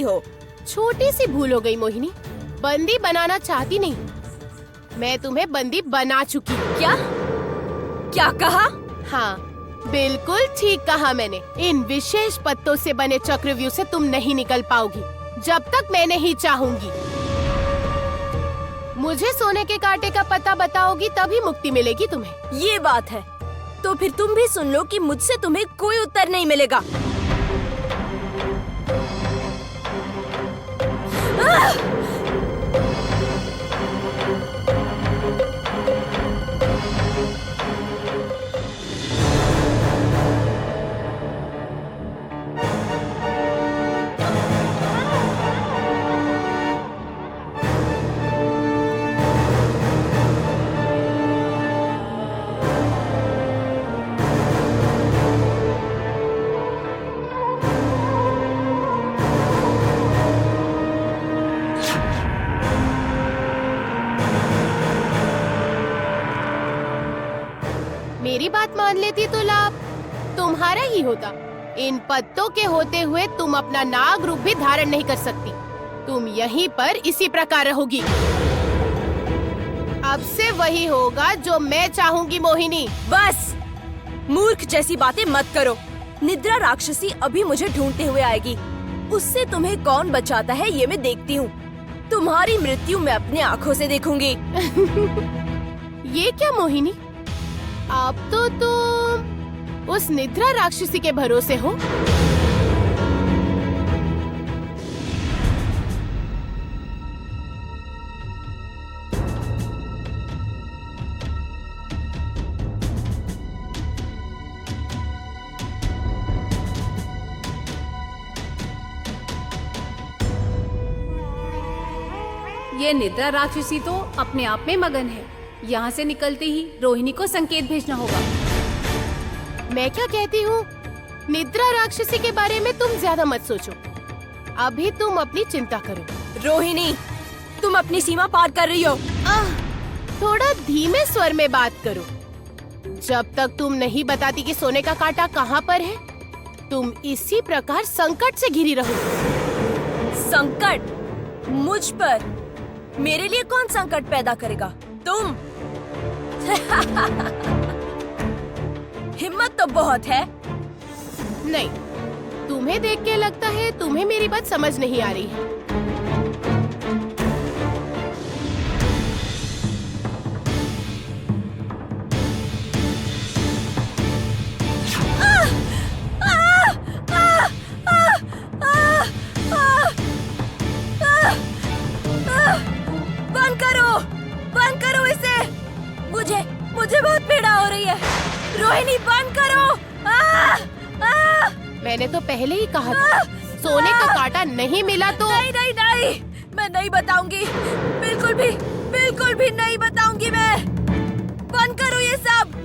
हो। छोटी सी भूल हो गई मोहिनी, बंदी बनाना चाहती नहीं, मैं तुम्हें बंदी बना चुकी। क्या क्या कहा? हाँ, बिल्कुल ठीक कहा मैंने। इन विशेष पत्तों से बने चक्रव्यूह से तुम नहीं निकल पाओगी जब तक मैं नहीं चाहूंगी। मुझे सोने के कांटे का पता बताओगी तभी मुक्ति मिलेगी तुम्हें। ये बात है तो फिर तुम भी सुन लो कि मुझसे तुम्हें कोई उत्तर नहीं मिलेगा। मेरी बात मान लेती तो लाभ तुम्हारा ही होता। इन पत्तों के होते हुए तुम अपना नाग रूप भी धारण नहीं कर सकती। तुम यहीं पर इसी प्रकार रहोगी। अब से वही होगा जो मैं चाहूंगी मोहिनी। बस मूर्ख जैसी बातें मत करो। निद्रा राक्षसी अभी मुझे ढूंढते हुए आएगी। उससे तुम्हें कौन बचाता है ये मैं देखती हूँ। तुम्हारी मृत्यु मैं अपनी आँखों से देखूंगी। ये क्या मोहिनी, अब तो तुम उस निद्रा राक्षसी के भरोसे हो। ये निद्रा राक्षसी तो अपने आप में मगन है। यहाँ से निकलते ही रोहिणी को संकेत भेजना होगा। मैं क्या कहती हूँ, निद्रा राक्षसी के बारे में तुम ज्यादा मत सोचो। अभी तुम अपनी चिंता करो। रोहिणी, तुम अपनी सीमा पार कर रही हो। थोड़ा धीमे स्वर में बात करो। जब तक तुम नहीं बताती कि सोने का कांटा कहाँ पर है, तुम इसी प्रकार संकट से घिरी रहो। संकट मुझ पर? मेरे लिए कौन संकट पैदा करेगा? तुम। हिम्मत तो बहुत है। नहीं, तुम्हें देख के लगता है तुम्हें मेरी बात समझ नहीं आ रही है। बंद करो इसे। मुझे बहुत पीड़ा हो रही है। रोहिणी, बंद करो। मैंने तो पहले ही कहा था, सोने का कांटा नहीं मिला तो। नहीं, मैं नहीं बताऊंगी। बिल्कुल भी नहीं बताऊंगी मैं। बंद करो ये सब।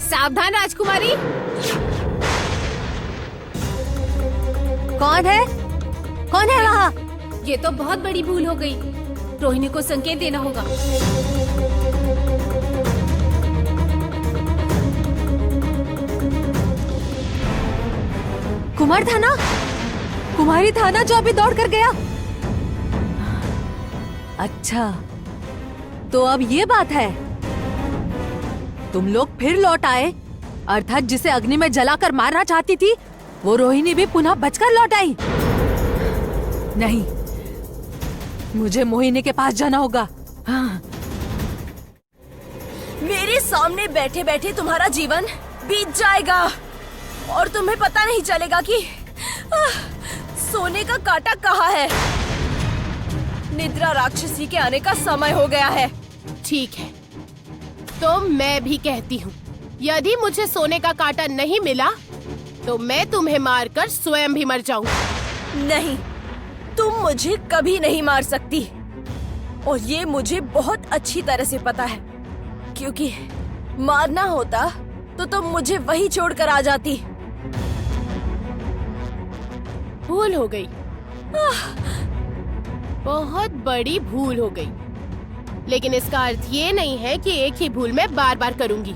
सावधान राजकुमारी। कौन है वहाँ? ये तो बहुत बड़ी भूल हो गई। रोहिणी को संकेत देना होगा। कुमारी था ना जो अभी दौड़ कर गया। अच्छा, तो अब ये बात है। तुम लोग फिर लौट आए, अर्थात जिसे अग्नि में जलाकर मारना चाहती थी वो रोहिणी भी पुनः बचकर लौट आई। नहीं, मुझे मोहिनी के पास जाना होगा। हाँ। मेरे सामने बैठे बैठे तुम्हारा जीवन बीत जाएगा और तुम्हें पता नहीं चलेगा कि सोने का कांटा कहाँ है। निद्रा राक्षसी के आने का समय हो गया है। ठीक है, तो मैं भी कहती हूँ, यदि मुझे सोने का कांटा नहीं मिला तो मैं तुम्हें मारकर स्वयं भी मर जाऊंगी। नहीं, तुम मुझे कभी नहीं मार सकती और ये मुझे बहुत अच्छी तरह से पता है, क्योंकि मारना होता तो तुम मुझे वही छोड़कर आ जाती। भूल हो गई, बहुत बड़ी भूल हो गई, लेकिन इसका अर्थ ये नहीं है कि एक ही भूल मैं बार बार करूंगी।